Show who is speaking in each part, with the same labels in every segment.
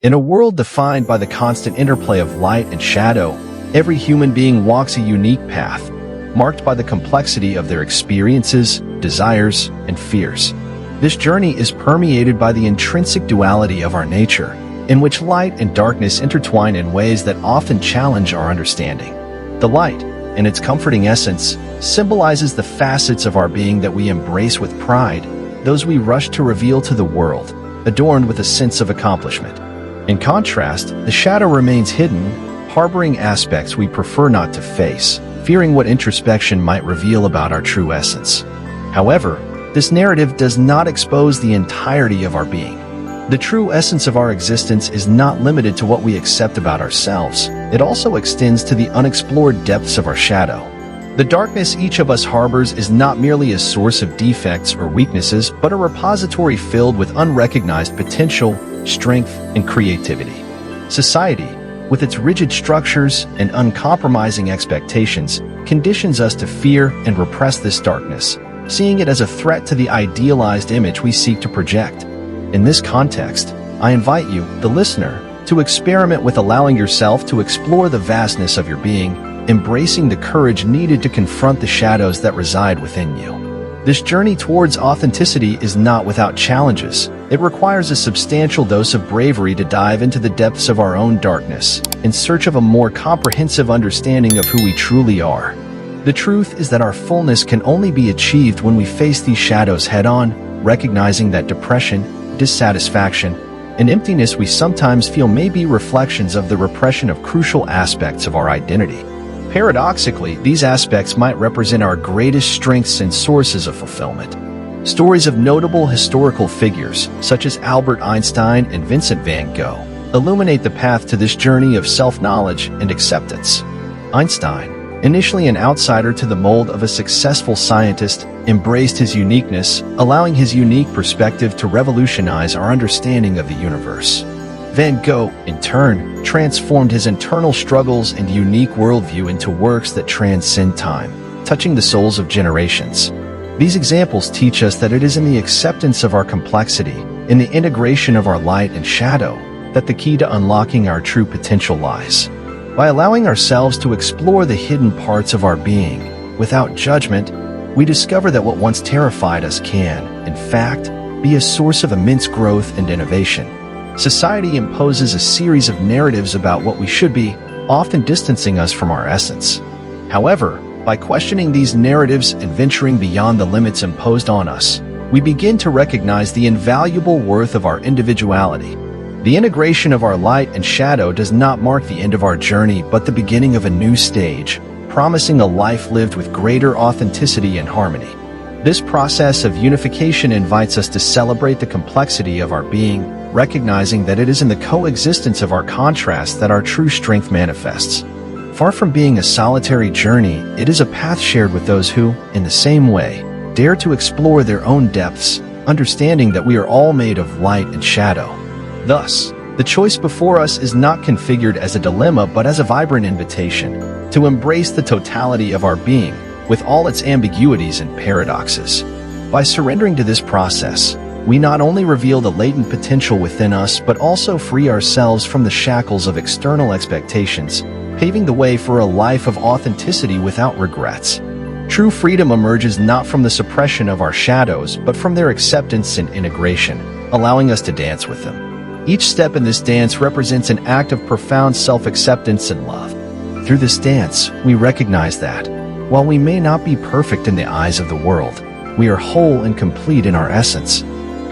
Speaker 1: In a world defined by the constant interplay of light and shadow, every human being walks a unique path, marked by the complexity of their experiences, desires, and fears. This journey is permeated by the intrinsic duality of our nature, in which light and darkness intertwine in ways that often challenge our understanding. The light, in its comforting essence, symbolizes the facets of our being that we embrace with pride, those we rush to reveal to the world, adorned with a sense of accomplishment. In contrast, the shadow remains hidden, harboring aspects we prefer not to face, fearing what introspection might reveal about our true essence. However, this narrative does not expose the entirety of our being. The true essence of our existence is not limited to what we accept about ourselves. It also extends to the unexplored depths of our shadow. The darkness each of us harbors is not merely a source of defects or weaknesses, but a repository filled with unrecognized potential, strength, and creativity. Society, with its rigid structures and uncompromising expectations, conditions us to fear and repress this darkness, seeing it as a threat to the idealized image we seek to project. In this context, I invite you, the listener, to experiment with allowing yourself to explore the vastness of your being, embracing the courage needed to confront the shadows that reside within you. This journey towards authenticity is not without challenges. It requires a substantial dose of bravery to dive into the depths of our own darkness, in search of a more comprehensive understanding of who we truly are. The truth is that our fullness can only be achieved when we face these shadows head-on, recognizing that depression, dissatisfaction, and emptiness we sometimes feel may be reflections of the repression of crucial aspects of our identity. Paradoxically, these aspects might represent our greatest strengths and sources of fulfillment. Stories of notable historical figures, such as Albert Einstein and Vincent van Gogh, illuminate the path to this journey of self-knowledge and acceptance. Einstein, initially an outsider to the mold of a successful scientist, embraced his uniqueness, allowing his unique perspective to revolutionize our understanding of the universe. Van Gogh, in turn, transformed his internal struggles and unique worldview into works that transcend time, touching the souls of generations. These examples teach us that it is in the acceptance of our complexity, in the integration of our light and shadow, that the key to unlocking our true potential lies. By allowing ourselves to explore the hidden parts of our being, without judgment, we discover that what once terrified us can, in fact, be a source of immense growth and innovation. Society imposes a series of narratives about what we should be, often distancing us from our essence. However, by questioning these narratives and venturing beyond the limits imposed on us, we begin to recognize the invaluable worth of our individuality. The integration of our light and shadow does not mark the end of our journey, but the beginning of a new stage, promising a life lived with greater authenticity and harmony. This process of unification invites us to celebrate the complexity of our being, recognizing that it is in the coexistence of our contrasts that our true strength manifests. Far from being a solitary journey, it is a path shared with those who, in the same way, dare to explore their own depths, understanding that we are all made of light and shadow. Thus, the choice before us is not configured as a dilemma but as a vibrant invitation to embrace the totality of our being, with all its ambiguities and paradoxes. By surrendering to this process, we not only reveal the latent potential within us but also free ourselves from the shackles of external expectations, paving the way for a life of authenticity without regrets. True freedom emerges not from the suppression of our shadows but from their acceptance and integration, allowing us to dance with them. Each step in this dance represents an act of profound self-acceptance and love. Through this dance, we recognize that, while we may not be perfect in the eyes of the world, we are whole and complete in our essence.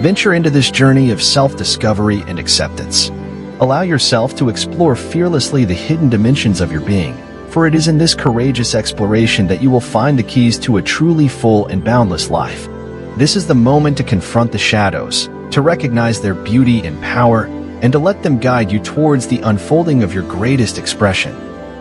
Speaker 1: Venture into this journey of self-discovery and acceptance. Allow yourself to explore fearlessly the hidden dimensions of your being, for it is in this courageous exploration that you will find the keys to a truly full and boundless life. This is the moment to confront the shadows, to recognize their beauty and power, and to let them guide you towards the unfolding of your greatest expression.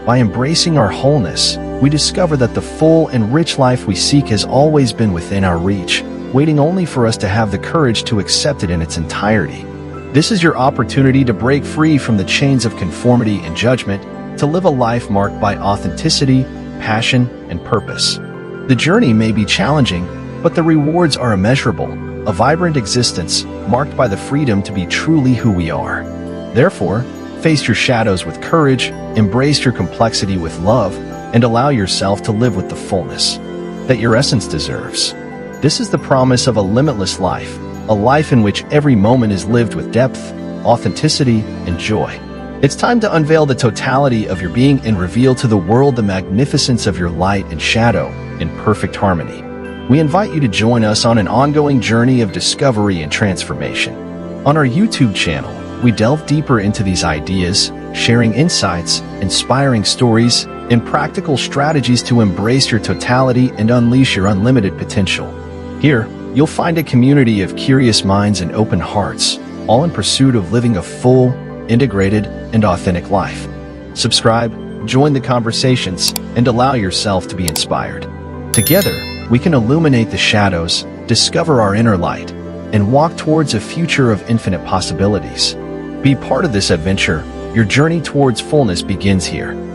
Speaker 1: By embracing our wholeness, we discover that the full and rich life we seek has always been within our reach, waiting only for us to have the courage to accept it in its entirety. This is your opportunity to break free from the chains of conformity and judgment, to live a life marked by authenticity, passion, and purpose. The journey may be challenging, but the rewards are immeasurable, a vibrant existence marked by the freedom to be truly who we are. Therefore, face your shadows with courage, embrace your complexity with love, and allow yourself to live with the fullness that your essence deserves. This is the promise of a limitless life, a life in which every moment is lived with depth, authenticity, and joy. It's time to unveil the totality of your being and reveal to the world the magnificence of your light and shadow in perfect harmony. We invite you to join us on an ongoing journey of discovery and transformation. On our YouTube channel, we delve deeper into these ideas, sharing insights, inspiring stories, and practical strategies to embrace your totality and unleash your unlimited potential. Here, you'll find a community of curious minds and open hearts, all in pursuit of living a full, integrated, and authentic life. Subscribe, join the conversations, and allow yourself to be inspired. Together, we can illuminate the shadows, discover our inner light, and walk towards a future of infinite possibilities. Be part of this adventure. Your journey towards fullness begins here.